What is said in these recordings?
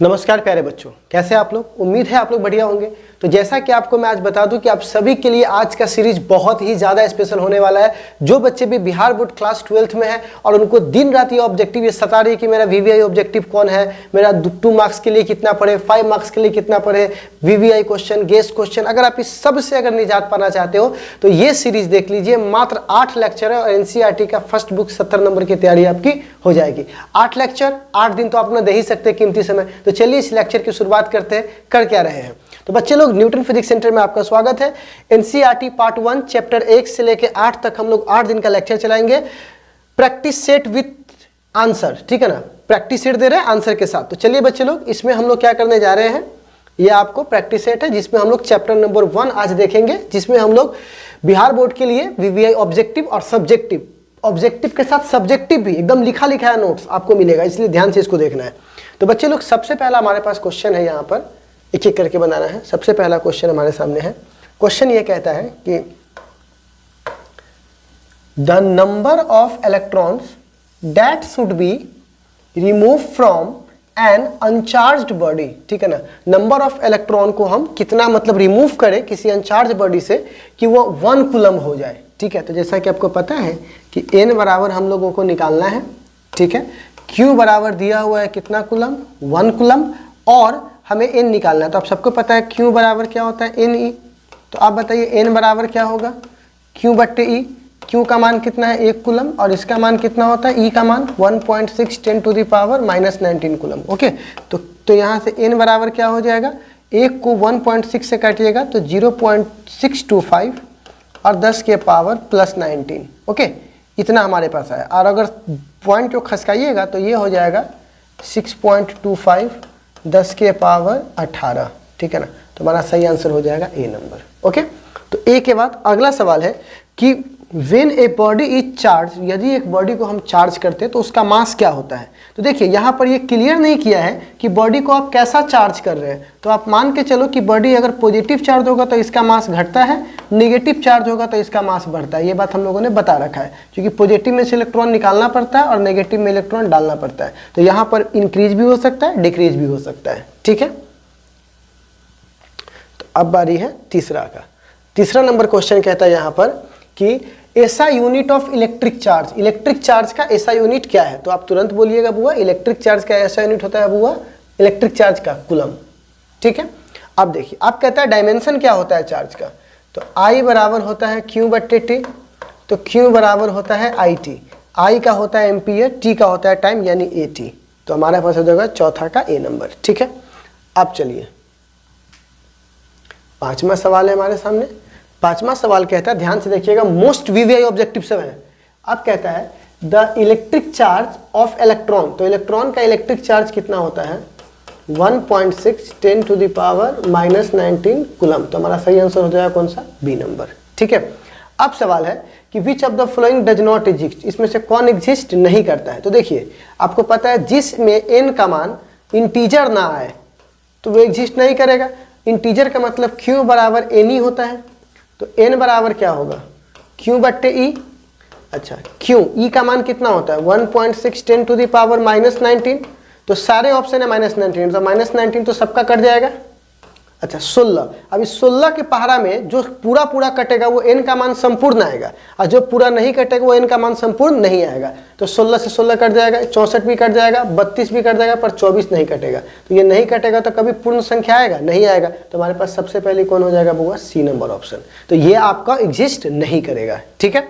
नमस्कार प्यारे बच्चों, कैसे आप लोग। उम्मीद है आप लोग बढ़िया होंगे। तो जैसा कि आपको मैं आज बता दूं कि आप सभी के लिए आज का सीरीज बहुत ही ज़्यादा स्पेशल होने वाला है। जो बच्चे भी बिहार बोर्ड क्लास 12th में है और उनको दिन रात ये ऑब्जेक्टिव ये सता रही है कि मेरा वीवीआई ऑब्जेक्टिव कौन है, मेरा 2 मार्क्स के लिए कितना पढ़े, 5 मार्क्स के लिए कितना पढ़े, वीवीआई क्वेश्चन, गेस्ट क्वेश्चन, अगर आप इस सब से अगर निजात पाना चाहते हो तो ये सीरीज देख लीजिए। मात्र 8 लेक्चर है और एनसीईआरटी का फर्स्ट बुक 70 नंबर की तैयारी आपकी हो जाएगी। 8 लेक्चर 8 दिन तो आप अपना दे ही सकते हैं कीमती समय। तो चलिए इस लेक्चर की शुरुआत करते हैं। कर क्या रहे हैं तो बच्चे लोग, न्यूटन फिजिक्स सेंटर में आपका स्वागत है। एनसीईआरटी पार्ट 1 चैप्टर 1 से लेकर 8 तक हम लोग 8 दिन का लेक्चर चलाएंगे। प्रैक्टिस सेट विथ आंसर, ठीक है ना। प्रैक्टिस सेट दे रहे हैं आंसर के साथ। तो चलिए बच्चे लोग, इसमें हम लोग क्या करने जा रहे हैं, ये आपको प्रैक्टिस सेट है जिसमें हम लोग चैप्टर नंबर 1 आज देखेंगे, जिसमें हम लोग बिहार बोर्ड के लिए वीवीआई ऑब्जेक्टिव और सब्जेक्टिव, ऑब्जेक्टिव के साथ सब्जेक्टिव भी एकदम लिखा लिखा है नोट्स आपको मिलेगा, इसलिए ध्यान से इसको देखना है। तो बच्चे लोग, सबसे पहला हमारे पास क्वेश्चन है, यहाँ पर एक एक करके बनाना है। सबसे पहला क्वेश्चन हमारे सामने है। क्वेश्चन ये कहता है कि the number of electrons that should be remove from an uncharged body, ठीक है ना। नंबर ऑफ इलेक्ट्रॉन को हम कितना मतलब रिमूव करें किसी अनचार्ज बॉडी से कि वो 1 कूलम हो जाए, ठीक है। तो जैसा कि आपको पता है कि n बराबर हम लोगों को निकालना है, ठीक है। q बराबर दिया हुआ है कितना कूलम, 1 कूलम, और हमें n निकालना है। तो आप सबको पता है q बराबर क्या होता है, NE। तो आप बताइए n बराबर क्या होगा, q बट्टे e। q का मान कितना है, 1 कूलम, और इसका मान कितना होता है, e का मान 1.6 10 to the power -19 coulomb. Okay, तो यहाँ से n बराबर क्या हो जाएगा, 1 को 1.6 से काटिएगा तो 0.625 और 10 के पावर +19। ओके, इतना हमारे पास आया। और अगर पॉइंट को खसकाइएगा तो ये हो जाएगा 6.25 10 के पावर 18, ठीक है ना। तो हमारा सही आंसर हो जाएगा ए नंबर। ओके, तो ए के बाद अगला सवाल है कि when a body is charge, यदि एक बॉडी को हम चार्ज करते हैं तो उसका मास क्या होता है। तो देखिए यहाँ पर ये क्लियर नहीं किया है कि बॉडी को आप कैसा चार्ज कर रहे हैं। तो आप मान के चलो कि बॉडी अगर पॉजिटिव चार्ज होगा तो इसका मास घटता है, नेगेटिव चार्ज होगा तो इसका मास बढ़ता है। ये बात हम लोगों ने बता रखा है, क्योंकि पॉजिटिव में से इलेक्ट्रॉन निकालना पड़ता है और नेगेटिव में इलेक्ट्रॉन डालना पड़ता है। तो यहाँ पर इंक्रीज भी हो सकता है, डिक्रीज भी हो सकता है, ठीक है। तो अब बारी है तीसरा का। तीसरा नंबर क्वेश्चन कहता है यहाँ पर कि ऐसा unit of electric charge, electric charge का ऐसा यूनिट क्या है। तो आप तुरंत बोलिएगा बुआ, इलेक्ट्रिक चार्ज का ऐसा यूनिट होता है बुआ, इलेक्ट्रिक चार्ज का कूलम, ठीक है। अब देखिए, आप कहता है डायमेंशन क्या होता है चार्ज का। तो I बराबर होता है Q बट्टे T, तो Q बराबर होता है IT, I का होता है एम्पियर, T का होता है टाइम यानी AT। तो हमारे पास हो जाएगा चौथा का A नंबर, ठीक है। अब चलिए पांचवा सवाल है हमारे सामने। पांचवा सवाल कहता है, ध्यान से देखिएगा, मोस्ट वीवीआई ऑब्जेक्टिव सब है। अब कहता है the electric charge of electron, तो इलेक्ट्रॉन का इलेक्ट्रिक चार्ज कितना होता है, 1.6 10 टू द पावर -19 कूलम। तो हमारा सही आंसर हो जाएगा कौन सा, बी नंबर, ठीक है। अब सवाल है कि which of the following does not exist, इसमें से कौन एग्जिस्ट नहीं करता है। तो देखिए आपको पता है जिसमें n का मान इंटीजर ना आए तो वो एग्जिस्ट नहीं करेगा। इंटीजर का मतलब q बराबर n होता है, तो n बराबर क्या होगा, q बट्टे e। अच्छा, q e का मान कितना होता है, 1.6 10 टू द पावर -19। तो सारे ऑप्शन है -19, तो -19 तो सबका कट जाएगा। अच्छा 16, अब इस 16 के पहाड़ा में जो पूरा पूरा कटेगा वो n का मान संपूर्ण आएगा, और जो पूरा नहीं कटेगा वो n का मान संपूर्ण नहीं आएगा। तो 16 से 16 कट जाएगा, 64 भी कट जाएगा, 32 भी कट जाएगा, पर 24 नहीं कटेगा। तो ये नहीं कटेगा तो कभी पूर्ण संख्या आएगा, नहीं आएगा। तो हमारे पास सबसे पहले कौन हो जाएगा बुआ, सी नंबर ऑप्शन। तो ये आपका एग्जिस्ट नहीं करेगा, ठीक है।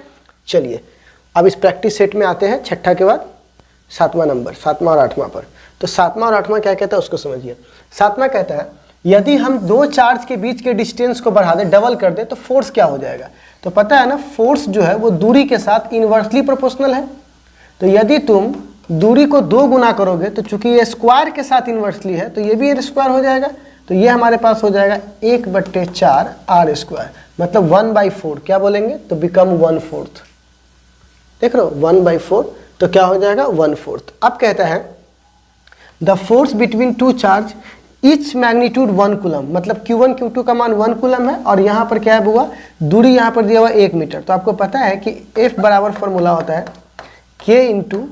चलिए अब इस प्रैक्टिस सेट में आते हैं, छठा के बाद सातवां नंबर, सातवां और आठवां पर। तो सातवां और आठवां क्या कहता है उसको समझिए। सातवां कहता है यदि हम 2 चार्ज के बीच के डिस्टेंस को बढ़ा दें, डबल कर दें, तो फोर्स क्या हो जाएगा। तो पता है ना, फोर्स जो है वो दूरी के साथ इनवर्सली प्रोपोर्शनल है। तो यदि तुम दूरी को 2 गुना करोगे तो चूंकि ये स्क्वायर के साथ इनवर्सली है तो ये भी स्क्वायर हो जाएगा। तो ये हमारे पास हो जाएगा 1/4 r², मतलब 1/4 क्या बोलेंगे, तो बिकम 1/4। देख रहे हो 1/4, तो क्या हो जाएगा 1/4। अब कहता है the force between 2 charge etch magnitude 1 coulomb, मतलब Q1 Q2 का मान 1 कूलम है, और यहाँ पर क्या है बुआ, दूरी यहाँ पर दिया हुआ 1 मीटर। तो आपको पता है कि F बराबर फॉर्मूला होता है K ×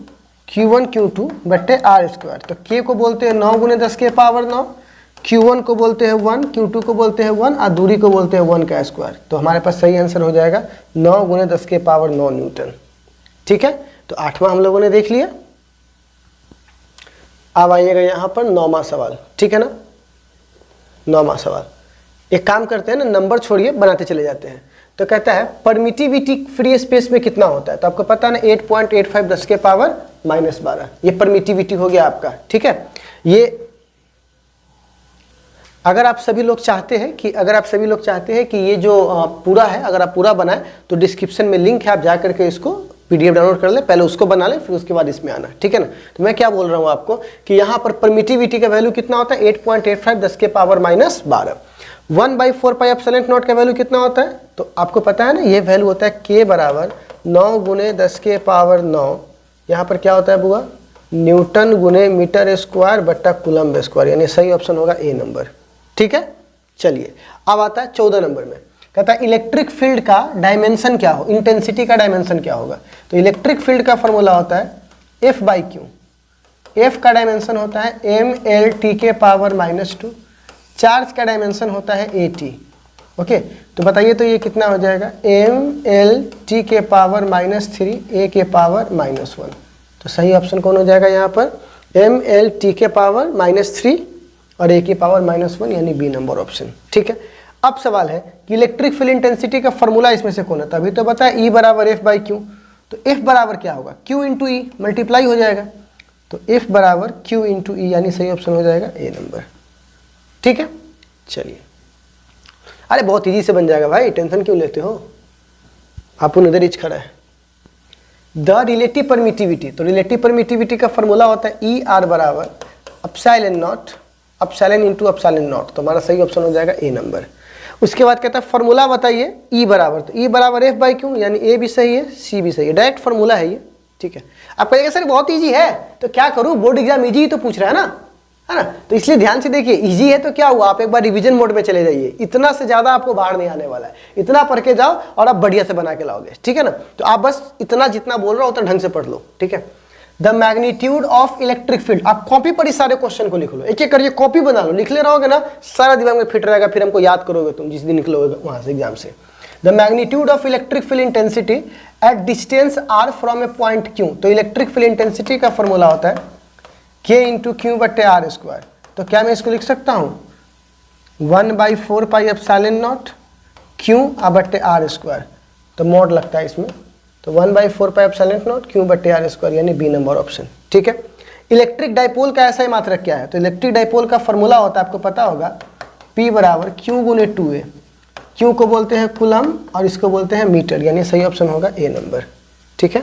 Q1 Q2 बट्टे आर स्क्वायर। तो K को बोलते हैं 9 गुने 10 के पावर 9, Q1 को बोलते हैं 1, Q2 को बोलते हैं 1 और दूरी को बोलते हैं 1 का स्क्वायर। तो हमारे पास सही आंसर हो जाएगा 9 गुने 10 के पावर 9 न्यूटन। ठीक है, तो 8वां हम लोगों ने देख लिया। अब आइएगा यहाँ पर 9वां सवाल। ठीक है ना, 9वां सवाल। एक काम करते हैं ना, नंबर छोड़िए, बनाते चले जाते हैं। तो कहता है परमिटिविटी फ्री स्पेस में कितना होता है। तो आपको पता है ना 8.85 10 के पावर -12, ये परमिटिविटी हो गया आपका। ठीक है, ये अगर आप सभी लोग चाहते हैं कि ये जो पूरा है, अगर आप पूरा बनाए तो डिस्क्रिप्शन में लिंक है, आप जा करके इसको PDF डाउनलोड कर ले, पहले उसको बना ले, फिर उसके बाद इसमें आना। ठीक है ना। तो मैं क्या बोल रहा हूँ आपको कि यहाँ पर परमिटिविटी का वैल्यू कितना होता है 8.85 10 के पावर -12। 1/4 पाई एप्सिलॉन नॉट का वैल्यू कितना होता है, तो आपको पता है ना, ये वैल्यू होता है K बराबर 9 गुने 10 के पावर 9। यहाँ पर क्या होता है बुआ, न्यूटन गुने मीटर स्क्वायर बट्टा कूलम्ब स्क्वायर, यानी सही ऑप्शन होगा ए नंबर। ठीक है, चलिए अब आता है 14 नंबर में। कहता है इलेक्ट्रिक फील्ड का डायमेंशन क्या हो, इंटेंसिटी का डायमेंशन क्या होगा। तो इलेक्ट्रिक फील्ड का फॉर्मूला होता है F/Q। F का डायमेंशन होता है mLt के पावर -2, चार्ज का डायमेंशन होता है AT। ओके, तो बताइए तो ये कितना हो जाएगा, mLt के पावर -3 A के पावर -1। तो सही ऑप्शन कौन हो जाएगा यहाँ पर, mLt के पावर -3 और A की पावर -1, यानी बी नंबर ऑप्शन। ठीक है, अब सवाल है कि इलेक्ट्रिक फील्ड इंटेंसिटी का फॉर्मूला इसमें से कौन है। तभी तो बताया E बराबर F/Q। तो F बराबर क्या होगा, Q इंटू E, मल्टीप्लाई हो जाएगा। तो F बराबर Q इंटू E, यानी सही ऑप्शन हो जाएगा ए नंबर। ठीक है, चलिए, अरे बहुत इजी से बन जाएगा भाई, टेंशन क्यों लेते हो, आप उधर ही खड़ा है। द रिलेटिव परमिटिविटी, तो रिलेटिव परमिटिविटी का फॉर्मूला होता है ER बराबर epsilon not, epsilon into epsilon not. तो हमारा सही ऑप्शन हो जाएगा ए नंबर। उसके बाद कहता है फॉर्मूला बताइए E बराबर, तो E बराबर F/Q, यानी ए भी सही है, सी भी सही है, डायरेक्ट फॉर्मूला है ये। ठीक है, आप कहेंगे सर बहुत इजी है, तो क्या करूँ, बोर्ड एग्जाम इजी ही तो पूछ रहा है ना, तो इसलिए ध्यान से देखिए। इजी है तो क्या हुआ, आप एक बार रिवीजन मोड में चले जाइए, इतना से ज्यादा आपको बाहर नहीं आने वाला है, इतना पढ़ के जाओ और आप बढ़िया से बना के लाओगे। ठीक है ना, तो आप बस इतना जितना बोल रहा हो उतना ढंग से पढ़ लो। ठीक है, the magnitude of electric field, आप कॉपी पर ही सारे क्वेश्चन को लिख लो, एक एक करके कॉपी बना लो, लिख ले रहोगे ना, सारा दिमाग में फिट रहेगा, फिर हमको याद करोगे तुम जिस दिन निकलोगे वहां से एग्जाम से। The magnitude of electric field intensity at distance r from A point Q। तो इलेक्ट्रिक फील्ड इंटेंसिटी का फॉर्मूला होता है K इंटू Q बट्टे R स्क्वायर। तो क्या मैं इसको लिख सकता हूँ 1/4 पाई एप्सिलॉन नॉट Q बट्टे R स्क्वायर। तो मोड लगता है इसमें, तो 1/4 पाई एप्सिलॉन नॉट Q बट्टे R स्क्वायर, यानी बी नंबर ऑप्शन। ठीक है, इलेक्ट्रिक डाइपोल का ऐसा ही मात्रक क्या है। तो इलेक्ट्रिक डाइपोल का फॉर्मूला होता है, आपको पता होगा, P बराबर Q गुने 2A। Q को बोलते हैं कूलम और इसको बोलते हैं मीटर, यानी सही ऑप्शन होगा ए नंबर। ठीक है,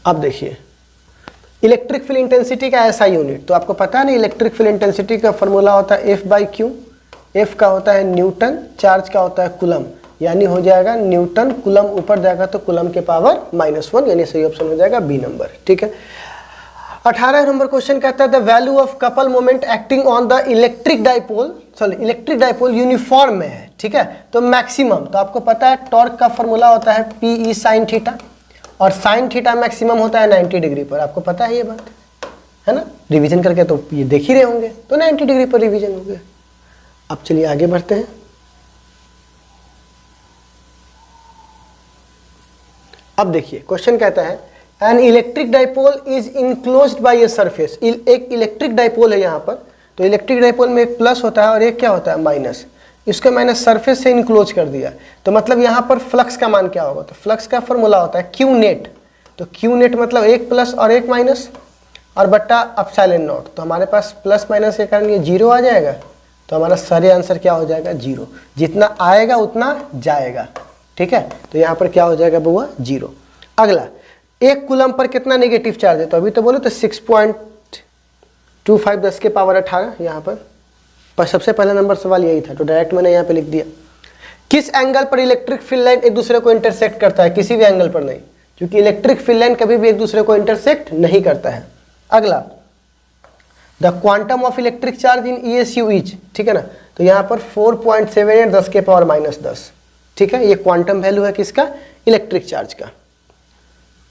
अब देखिए इलेक्ट्रिक फील्ड इंटेंसिटी का ऐसा यूनिट, तो आपको पता है ना इलेक्ट्रिक फील्ड इंटेंसिटी का फॉर्मूला होता है F/Q। F का होता है न्यूटन, चार्ज का होता है कूलम, यानी हो जाएगा न्यूटन, कूलम ऊपर जाएगा तो कूलम के पावर -1, यानी सही ऑप्शन हो जाएगा बी नंबर। ठीक है, 18 नंबर क्वेश्चन कहता है the value of couple moment acting on the electric dipole uniform में है। ठीक है, तो मैक्सिमम, तो आपको पता है टॉर्क का फॉर्मूला होता है PE sin थीटा, और sin थीटा मैक्सिमम होता है 90 डिग्री पर। आपको पता है ये बात, है ना, रिवीजन करके तो ये देख ही रहे होंगे, तो 90 डिग्री पर रिवीजन हो गया। अब चलिए आगे बढ़ते हैं। अब देखिए क्वेश्चन कहता है an electric dipole is enclosed bye a surface. एक इलेक्ट्रिक डाइपोल है यहाँ पर, तो इलेक्ट्रिक डाइपोल में एक प्लस होता है और एक क्या होता है माइनस, इसको मैंने सरफेस से इनक्लोज कर दिया। तो मतलब यहाँ पर फ्लक्स का मान क्या होगा, तो फ्लक्स का फॉर्मूला होता है Q नेट। तो Q नेट मतलब एक प्लस और एक माइनस और बट्टा एप्सिलॉन नॉट। तो हमारे पास प्लस माइनस के कारण ये 0 आ जाएगा, तो हमारा सही आंसर क्या हो जाएगा 0। जितना आएगा उतना जाएगा। ठीक है, तो यहाँ पर क्या हो जाएगा बुआ 0। अगला, एक कूलम पर कितना नेगेटिव चार्ज है, तो अभी तो बोले तो 6.25 10 के पावर 18 यहाँ पर सबसे पहला नंबर सवाल यही था, तो डायरेक्ट मैंने यहाँ पे लिख दिया। किस एंगल पर इलेक्ट्रिक फील्ड लाइन एक दूसरे को इंटरसेक्ट करता है, किसी भी एंगल पर नहीं, क्योंकि इलेक्ट्रिक फील्ड लाइन कभी भी एक दूसरे को इंटरसेक्ट नहीं करता है। अगला, the quantum of electric charge in ESU is, ठीक है ना, तो यहाँ पर 4.78 10 के पावर -10। ठीक है, ये क्वांटम वैल्यू है किसका, इलेक्ट्रिक चार्ज का।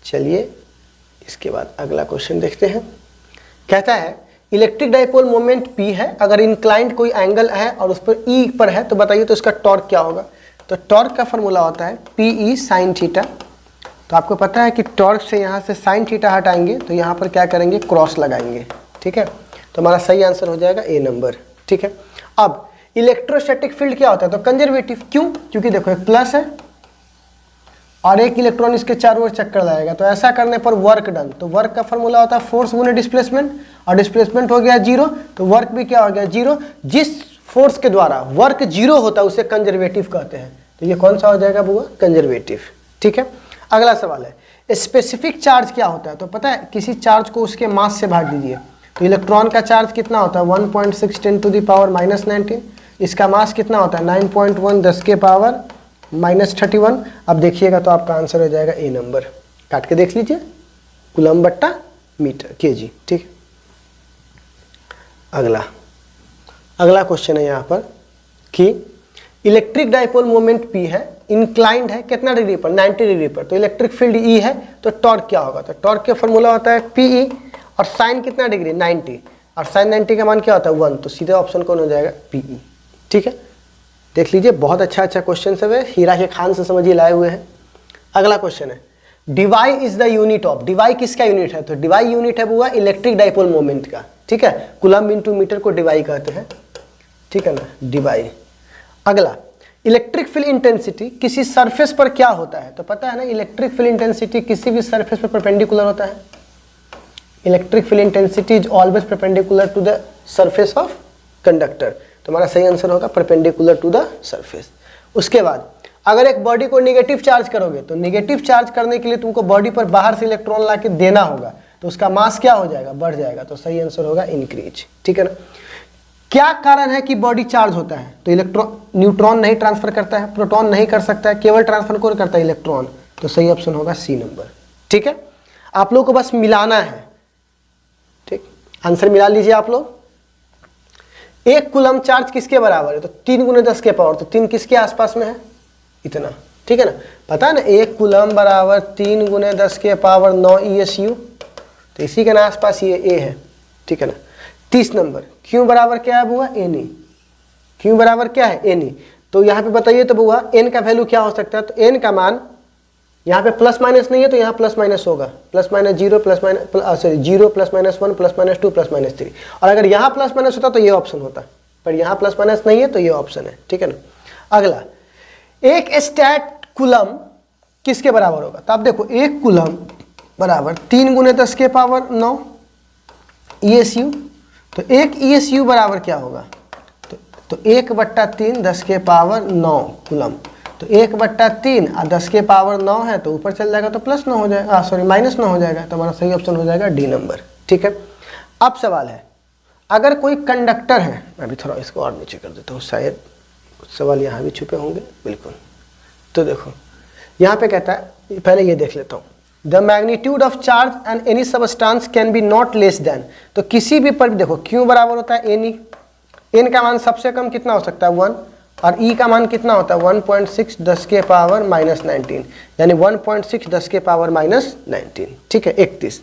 चलिए इसके बाद अगला क्वेश्चन देखते हैं। कहता है इलेक्ट्रिक डाइपोल मोमेंट P है, अगर इंक्लाइंड कोई एंगल है और उस पर E पर है तो बताइए तो इसका टॉर्क क्या होगा। तो टॉर्क का फॉर्मूला होता है PE sin थीटा। तो आपको पता है कि टॉर्क से यहाँ से साइन थीटा हटाएंगे तो यहाँ पर क्या करेंगे, क्रॉस लगाएंगे, ठीक है। तो हमारा सही आंसर हो जाएगा ए नंबर, ठीक है। अब इलेक्ट्रोस्टैटिक फील्ड क्या होता है, तो कंजर्वेटिव। क्यों, क्योंकि देखो एक प्लस है और एक इलेक्ट्रॉन इसके चारों ओर चक्कर लगाएगा, तो ऐसा करने पर वर्क डन। तो वर्क का फॉर्मूला होता है फोर्स गुने डिस्प्लेसमेंट, और डिस्प्लेसमेंट हो गया जीरो तो वर्क भी क्या हो गया, जीरो। जिस फोर्स के द्वारा वर्क जीरो होता है उसे कंजर्वेटिव कहते हैं। तो ये कौन सा हो जाएगा बुआ, कंजर्वेटिव, ठीक है। अगला सवाल है स्पेसिफिक चार्ज क्या होता है। तो पता है किसी चार्ज को उसके मास से भाग दीजिए। तो इलेक्ट्रॉन का चार्ज कितना होता है 1.6 × 10⁻⁻19। इसका मास कितना होता है 9.1 10⁻⁻31। अब देखिएगा तो आपका आंसर हो जाएगा ए नंबर। काट के देख लीजिए, कूलम बट्टा मीटर केजी, ठीक। अगला क्वेश्चन है यहाँ पर कि इलेक्ट्रिक डाइपोल मोमेंट P है, इंक्लाइंड है कितना डिग्री पर, 90 डिग्री पर। तो इलेक्ट्रिक फील्ड E है, तो टॉर्क क्या होगा। तो टॉर्क का फॉर्मूला होता है PE और साइन कितना डिग्री 90, और साइन 90 का मान क्या होता है 1। तो सीधे ऑप्शन कौन हो जाएगा PE, ठीक है। देख लीजिए बहुत अच्छा क्वेश्चन सब है, हीरा के खान से समझिए लाए हुए हैं। अगला क्वेश्चन है Dibai is the unit of. Dibai किसका यूनिट है, तो डिवाई यूनिट है बुआ इलेक्ट्रिक डाइपोल मोमेंट का, ठीक है। कूलम इनटू मीटर को डिवाई कहते हैं, ठीक है ना, डिवाई। अगला इलेक्ट्रिक फील्ड इंटेंसिटी किसी सरफेस पर क्या होता है। तो पता है ना इलेक्ट्रिक फील्ड इंटेंसिटी किसी भी सरफेस पर परपेंडिकुलर होता है। Electric field intensity is always perpendicular to the surface of conductor. तो हमारा सही आंसर होगा परपेंडिकुलर टू द सरफेस। उसके बाद अगर एक बॉडी को नेगेटिव चार्ज करोगे तो नेगेटिव चार्ज करने के लिए तुमको बॉडी पर बाहर से इलेक्ट्रॉन ला के देना होगा, तो उसका मास क्या हो जाएगा, बढ़ जाएगा। तो सही आंसर होगा इंक्रीज, ठीक है ना। क्या कारण है कि बॉडी चार्ज होता है, तो इलेक्ट्रॉन न्यूट्रॉन नहीं ट्रांसफर करता है, प्रोटॉन नहीं कर सकता है, केवल ट्रांसफर कौन करता है, इलेक्ट्रॉन। तो सही ऑप्शन होगा सी नंबर, ठीक है। आप लोग को बस मिलाना है, ठीक। आंसर मिला लीजिए आप लोग। एक कूलम चार्ज किसके बराबर है, तो 3 × 10 के पावर। तो 3 किसके आसपास में है, इतना, ठीक है ना। पता है ना एक कूलम बराबर 3 × 10 के पावर 9 ESU। तो इसी के ना आसपास ये ए है, ठीक है ना। 30 नंबर क्यों बराबर क्या है बुआ, एन। क्यों बराबर क्या है, एन। तो यहाँ पे बताइए तो बुआ एन का वैल्यू क्या हो सकता है। तो एन का मान यहाँ पे प्लस माइनस नहीं है तो यहाँ प्लस माइनस होगा, plus minus 0 plus minus 0 plus minus 1 plus minus 2 plus minus 3। और अगर यहाँ प्लस माइनस होता तो ये ऑप्शन होता, पर यहाँ प्लस माइनस नहीं है तो ये ऑप्शन है, ठीक है ना। अगला एक स्टैट कूलम किसके बराबर होगा। तो आप देखो एक कूलम बराबर 3 × 10 के पावर 9 ESU। तो एक ESU बराबर क्या होगा, तो 1/3 10 के पावर 9 कूलम। तो 1/3 और 10 के पावर 9 है तो ऊपर चल जाएगा तो +9 हो जाएगा, सॉरी -9 हो जाएगा। तो हमारा सही ऑप्शन हो जाएगा डी नंबर, ठीक है। अब सवाल है अगर कोई कंडक्टर है, मैं अभी थोड़ा इसको और नीचे कर देता हूँ, शायद सवाल यहाँ भी छुपे होंगे, बिल्कुल। तो देखो यहाँ पे कहता है, पहले ये देख लेता हूँ, the magnitude of charge and any substance can be not less than. तो किसी भी पर देखो क्यों बराबर होता है एन। एन का मान सबसे कम कितना हो सकता है 1, और ई का मान कितना होता है 1.6 10 के पावर -19, यानी 1.6 10 के पावर -19, ठीक है। 31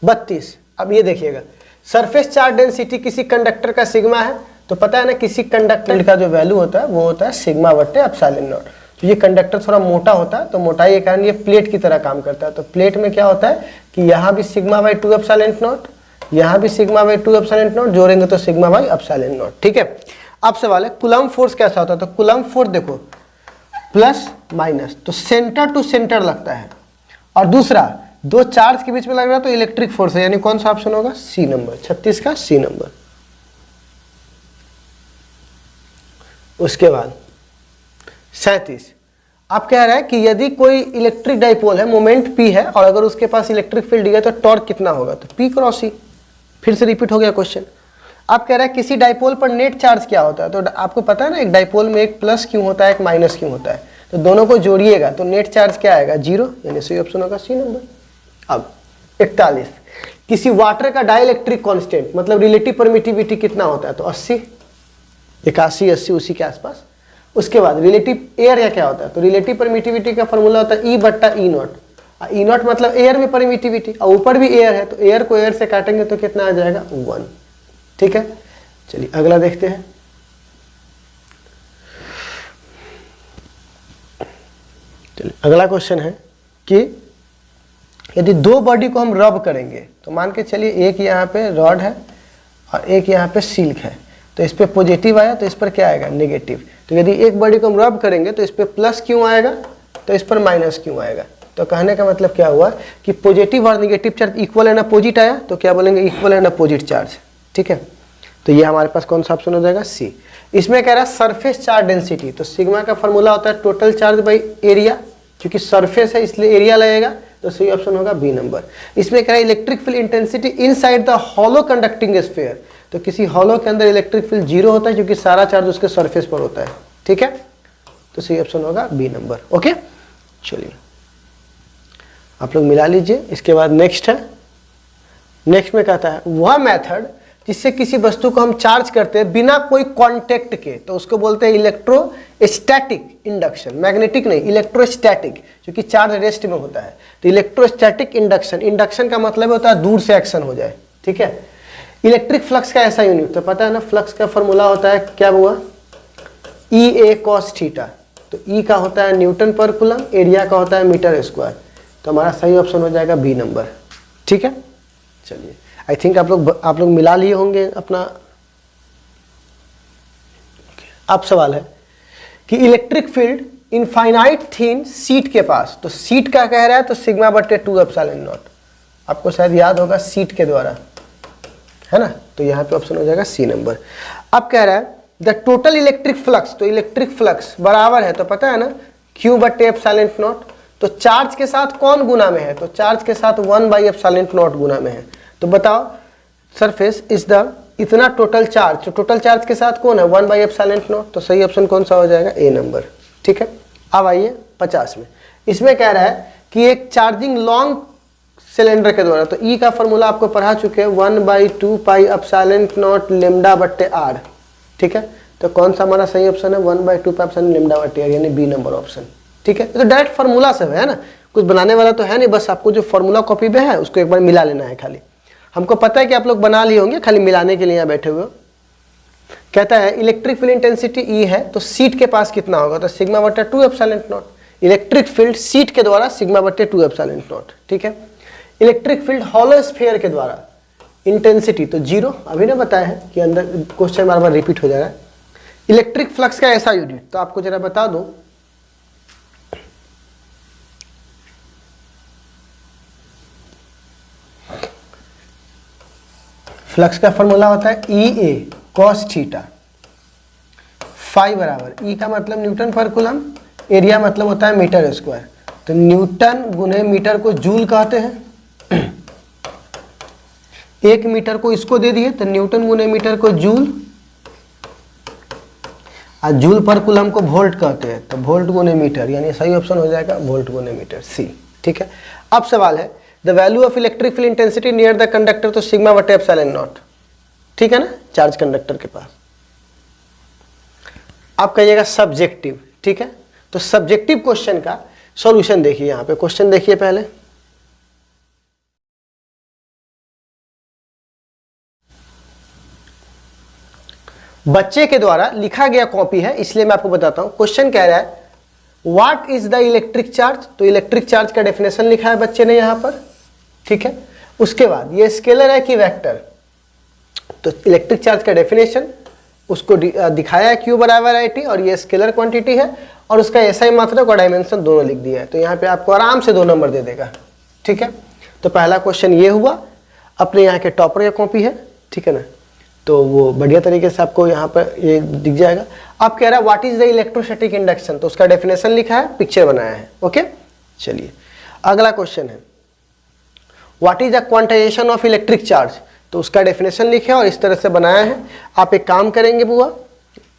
32। अब ये देखिएगा सरफेस चार्ज डेंसिटी किसी कंडक्टर का सिग्मा है। तो पता है ना किसी कंडक्टर का जो वैल्यू होता है वो होता है σ/ε0। तो ये कंडक्टर थोड़ा मोटा होता है, तो मोटाई के कारण ये प्लेट की तरह काम करता है। तो प्लेट में क्या होता है कि यहाँ भी σ/2ε0, यहाँ भी σ/2ε0, जोड़ेंगे तो σ/ε0, ठीक है। अब सवाल है कूलम फोर्स कैसा होता है। तो कूलम फोर्स देखो प्लस माइनस, तो सेंटर टू सेंटर लगता है, और दूसरा दो चार्ज के बीच में लग रहा है तो इलेक्ट्रिक फोर्स है, यानी कौन सा ऑप्शन होगा, सी नंबर, 36 का सी नंबर। उसके बाद 37 आप कह रहे हैं कि यदि कोई इलेक्ट्रिक डाइपोल है, मोमेंट P है, और अगर उसके पास इलेक्ट्रिक फील्ड है तो टॉर्क कितना होगा। तो P × E। फिर से रिपीट हो गया क्वेश्चन। आप कह रहे हैं किसी डाइपोल पर नेट चार्ज क्या होता है। तो आपको पता है ना एक डाइपोल में एक प्लस क्यों होता है, एक माइनस क्यों होता है। तो दोनों को जोड़िएगा तो नेट चार्ज क्या आएगा 0, यानी सही ऑप्शन होगा सी नंबर। अब 41 किसी वाटर का डाइलेक्ट्रिक कांस्टेंट मतलब रिलेटिव परमिटिविटी कितना होता है। तो 80 81 80 उसी के आसपास। उसके बाद रिलेटिव एयर या क्या होता है, तो रिलेटिव परमिटिविटी का फॉर्मूला होता है ई बट्टा ई नॉट। ई नॉट मतलब एयर में परमिटिविटी, और ऊपर भी एयर है, तो एयर को एयर से काटेंगे तो कितना आ जाएगा 1। ठीक है, चलिए अगला देखते हैं। चलिए अगला क्वेश्चन है कि यदि दो बॉडी को हम रब करेंगे, तो मान के चलिए एक यहाँ पे रॉड है और एक यहाँ पे सिल्क है, तो इस पे पॉजिटिव आया तो इस पर क्या आएगा नेगेटिव। तो यदि एक बॉडी को हम रब करेंगे तो इस पे प्लस क्यों आएगा, तो इस पर माइनस क्यों आएगा। तो कहने का मतलब क्या हुआ कि पॉजिटिव और negative charge equal and opposite आया, तो क्या बोलेंगे इक्वल एंड अपोजिट चार्ज। ठीक है, तो ये हमारे पास कौन सा ऑप्शन हो जाएगा सी। इसमें कह रहा है सरफेस चार्ज डेंसिटी, तो सिग्मा का फॉर्मूला होता है टोटल चार्ज बाई एरिया, क्योंकि सरफेस है इसलिए एरिया लगेगा, तो सही ऑप्शन होगा बी नंबर। इसमें कह रहा है electric field intensity inside the hollow conducting sphere, तो किसी हॉलो के अंदर इलेक्ट्रिक फील्ड 0 होता है क्योंकि सारा चार्ज उसके सरफेस पर होता है। ठीक है, तो सही ऑप्शन होगा बी नंबर। ओके, चलिए आप लोग मिला लीजिए। इसके बाद नेक्स्ट है, नेक्स्ट में कहता है वह मेथड जिससे किसी वस्तु को हम चार्ज करते हैं बिना कोई कांटेक्ट के, तो उसको बोलते हैं इलेक्ट्रोस्टैटिक इंडक्शन। मैग्नेटिक नहीं, इलेक्ट्रोस्टैटिक, क्योंकि चार्ज रेस्ट में होता है। तो इलेक्ट्रोस्टैटिक इंडक्शन, इंडक्शन का मतलब होता है दूर से एक्शन हो जाए। ठीक है, इलेक्ट्रिक फ्लक्स का ऐसा यूनिट तो पता है ना, फ्लक्स का फॉर्मूला होता है क्या हुआ ई ए कॉस थीटा, तो ई का होता है न्यूटन पर कूलम, एरिया का होता है मीटर स्क्वायर, तो हमारा सही ऑप्शन हो जाएगा बी नंबर। ठीक है, चलिए आई थिंक आप लोग मिला लिए होंगे अपना। अब सवाल है कि electric field infinite thin sheet के पास, तो सीट का कह रहा है तो सिग्मा बटे 2 एप्सिलॉन नॉट, आपको शायद याद होगा सीट के द्वारा, है ना, तो यहाँ पे ऑप्शन हो जाएगा सी नंबर। अब कह रहा है द टोटल इलेक्ट्रिक फ्लक्स, तो इलेक्ट्रिक फ्लक्स बराबर है तो पता है ना क्यू बटे एप्सिलॉन नॉट, तो चार्ज के साथ कौन गुना में है, तो चार्ज के साथ 1/एप्सिलॉन नॉट गुना में है। तो बताओ सरफेस इज द इतना टोटल चार्ज, तो टोटल चार्ज के साथ कौन है 1/एप्सिलॉन नॉट, तो सही ऑप्शन कौन सा हो जाएगा ए नंबर। ठीक है, अब आइए 50 में। इसमें कह रहा है कि एक चार्जिंग लॉन्ग सिलेंडर के द्वारा, तो ई का फॉर्मूला आपको पढ़ा चुके हैं 1/2 पाई एप्सिलॉन नॉट लेमडा बट्टे आर। ठीक है, तो कौन सा हमारा सही ऑप्शन है 1/2 पाई एप्सिलॉन लेमडा बट्टे आर, यानी बी नंबर ऑप्शन। ठीक है, तो डायरेक्ट फॉर्मूला सब है ना, कुछ बनाने वाला तो है नहीं, बस आपको जो फॉर्मूला कॉपी में है उसको एक बार मिला लेना है खाली। हमको पता है कि आप लोग बना लिए होंगे, खाली मिलाने के लिए यहाँ बैठे हुए हो। कहता है इलेक्ट्रिक फील्ड इंटेंसिटी ई है, तो सीट के पास कितना होगा, तो सिग्मा बटे 2 epsilon not. Electric field seat के द्वारा सिग्मा बटे 2 एप्सिलॉन नॉट। ठीक है, इलेक्ट्रिक फील्ड हॉलो स्फीयर के द्वारा इंटेंसिटी तो 0, अभी ना बताया है कि अंदर क्वेश्चन बार बार रिपीट हो जा रहा है। इलेक्ट्रिक फ्लक्स का ऐसा यूनिट, तो आपको जरा बता दूं, फ्लक्स का फॉर्मूला होता है ई ए कॉस थीटा, फाई बराबर ई का मतलब न्यूटन पर कूलम, एरिया मतलब होता है मीटर स्क्वायर, तो न्यूटन गुने मीटर को जूल कहते हैं। 1 मीटर को इसको दे दिए तो न्यूटन गुने मीटर को जूल, और जूल पर कूलम को वोल्ट कहते हैं, तो वोल्ट गुने मीटर, यानी सही ऑप्शन हो जाएगा वोल्ट गुने मीटर सी। ठीक है, अब सवाल है the value of electric field intensity near the conductor, तो सिग्मा बटे एप्सिलॉन नॉट। ठीक है ना, चार्ज कंडक्टर के पास। आप कहिएगा सब्जेक्टिव। ठीक है, तो सब्जेक्टिव क्वेश्चन का सॉल्यूशन देखिए, यहां पे क्वेश्चन देखिए पहले। बच्चे के द्वारा लिखा गया कॉपी है, इसलिए मैं आपको बताता हूं। क्वेश्चन कह रहा है what is the electric charge, तो इलेक्ट्रिक चार्ज का डेफिनेशन लिखा है बच्चे ने यहां पर। ठीक है, उसके बाद ये स्केलर है कि वेक्टर, तो इलेक्ट्रिक चार्ज का डेफिनेशन उसको दिखाया है क्यू बराबर आई टी, और ये स्केलर क्वांटिटी है, और उसका एसआई मात्रक और डायमेंशन दोनों लिख दिया है, तो यहाँ पे आपको आराम से 2 नंबर दे देगा। ठीक है, तो पहला क्वेश्चन ये हुआ, अपने यहाँ के टॉपर का कॉपी है। ठीक है ना, तो वो बढ़िया तरीके से आपको यहाँ पर ये दिख जाएगा। अब कह रहा है what is the electrostatic induction, तो उसका डेफिनेशन लिखा है, पिक्चर बनाया है। ओके, चलिए अगला क्वेश्चन है what is the quantization of electric charge, तो उसका डेफिनेशन लिखे और इस तरह से बनाया है। आप एक काम करेंगे बुआ,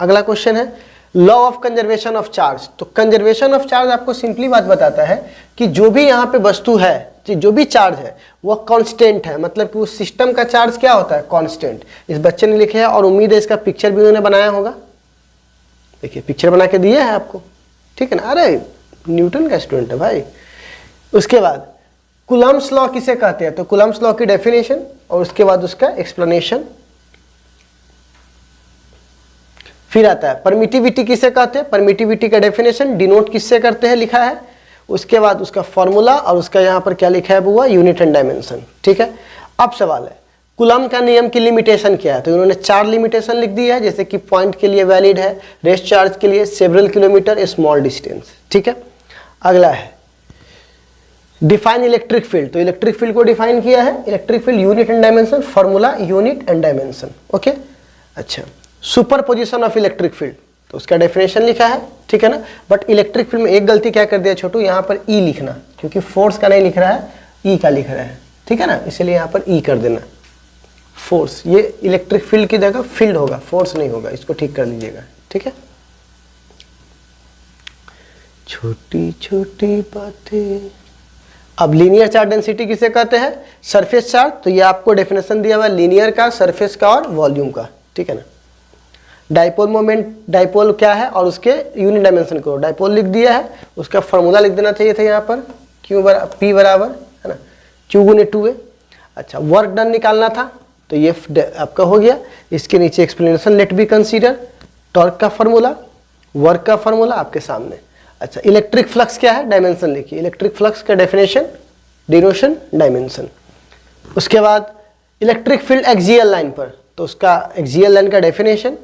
अगला क्वेश्चन है law of conservation of charge, तो कंजर्वेशन ऑफ चार्ज आपको सिंपली बात बताता है कि जो भी यहाँ पे वस्तु है, जो भी चार्ज है वो कांस्टेंट है, मतलब कि उस सिस्टम का चार्ज क्या होता है कांस्टेंट। इस बच्चे ने लिखे है और उम्मीद है इसका पिक्चर भी उन्होंने बनाया होगा। देखिए पिक्चर बना के दिया है आपको, ठीक है ना। अरे न्यूटन का स्टूडेंट है भाई। उसके बाद कूलम्ब्स लॉ किसे कहते हैं, तो कूलम्ब्स लॉ की डेफिनेशन और उसके बाद उसका एक्सप्लेनेशन। फिर आता है परमिटिविटी किसे कहते हैं, परमिटिविटी का डेफिनेशन डिनोट किससे करते हैं लिखा है। उसके बाद उसका फॉर्मूला और उसका यहाँ पर क्या लिखा है बुआ, यूनिट एंड डायमेंशन, ठीक है। अब सवाल है कूलम्ब का नियम की लिमिटेशन क्या है, तो इन्होंने 4 लिमिटेशन लिख दी है, जैसे कि पॉइंट के लिए वैलिड है, रेस्ट चार्ज के लिए सेवरल किलोमीटर, स्मॉल डिस्टेंस, ठीक है। अगला है डिफाइन इलेक्ट्रिक फील्ड, तो इलेक्ट्रिक फील्ड को डिफाइन किया है, electric field unit and dimension, formula unit and dimension, okay. अच्छा super position of electric field, तो उसका डेफिनेशन लिखा है, ठीक है ना। बट इलेक्ट्रिक फील्ड में एक गलती क्या कर दिया छोटू, यहाँ पर ई लिखना, क्योंकि फोर्स का नहीं लिख रहा है, ई का लिख रहा है, ठीक है ना, इसलिए यहाँ पर ई कर देना, फोर्स। ये इलेक्ट्रिक फील्ड की जगह फील्ड होगा, फोर्स नहीं होगा, इसको ठीक कर लीजिएगा, ठीक है। छोटी छोटी बातें। अब लीनियर चार्ज डेंसिटी किसे कहते हैं, सरफेस चार्ज, तो ये आपको डेफिनेशन दिया हुआ है लीनियर का, सरफेस का और वॉल्यूम का, ठीक है ना। डाइपोल मोमेंट, डाइपोल क्या है और उसके यूनिट डायमेंशन को डाइपोल लिख दिया है, उसका फॉर्मूला लिख देना चाहिए था यहाँ पर, क्यू पी बराबर है ना क्यू गुने 2a। अच्छा वर्क डन निकालना था, तो ये आपका हो गया। इसके नीचे explanation let be consider, torque का फॉर्मूला, वर्क का फॉर्मूला आपके सामने। अच्छा इलेक्ट्रिक फ्लक्स क्या है, डायमेंशन लिखिए, इलेक्ट्रिक फ्लक्स का डेफिनेशन, डिनोशन, डायमेंशन। उसके बाद इलेक्ट्रिक फील्ड एक्सियल लाइन पर, तो उसका एक्सियल लाइन का डेफिनेशन,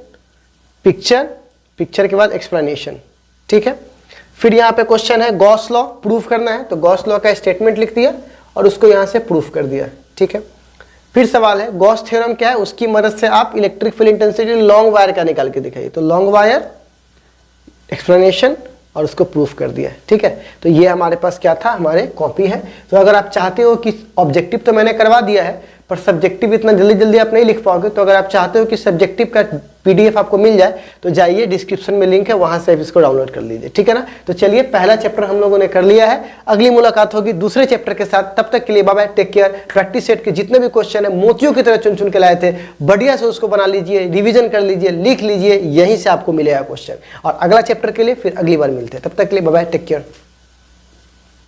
पिक्चर, पिक्चर के बाद एक्सप्लेनेशन, ठीक है। फिर यहाँ पे क्वेश्चन है गॉस लॉ प्रूफ करना है, तो गॉस लॉ का स्टेटमेंट लिख दिया और उसको यहाँ से प्रूफ कर दिया, ठीक है। फिर सवाल है गॉस थ्योरम क्या है, उसकी मदद से आप electric field intensity long wire का निकाल के दिखाइए, तो लॉन्ग वायर, एक्सप्लेनेशन और उसको प्रूफ कर दिया है, ठीक है। तो ये हमारे पास क्या था, हमारे कॉपी है। तो अगर आप चाहते हो कि ऑब्जेक्टिव तो मैंने करवा दिया है, पर सब्जेक्टिव इतना जल्दी जल्दी आप नहीं लिख पाओगे, तो अगर आप चाहते हो कि सब्जेक्टिव का पीडीएफ आपको मिल जाए, तो जाइए डिस्क्रिप्शन में लिंक है, वहां से आप इसको डाउनलोड कर लीजिए, ठीक है ना। तो चलिए पहला चैप्टर हम लोगों ने कर लिया है, अगली मुलाकात होगी दूसरे चैप्टर के साथ। तब तक के लिए bye bye, take care. Practice set के जितने भी क्वेश्चन है मोतियों की तरह चुन चुन के लाए थे, बढ़िया से उसको बना लीजिए, रिविजन कर लीजिए, लिख लीजिए, यहीं से आपको मिलेगा क्वेश्चन। और अगला चैप्टर के लिए फिर अगली बार मिलते हैं, तब तक के लिए बाय बाय, टेक केयर।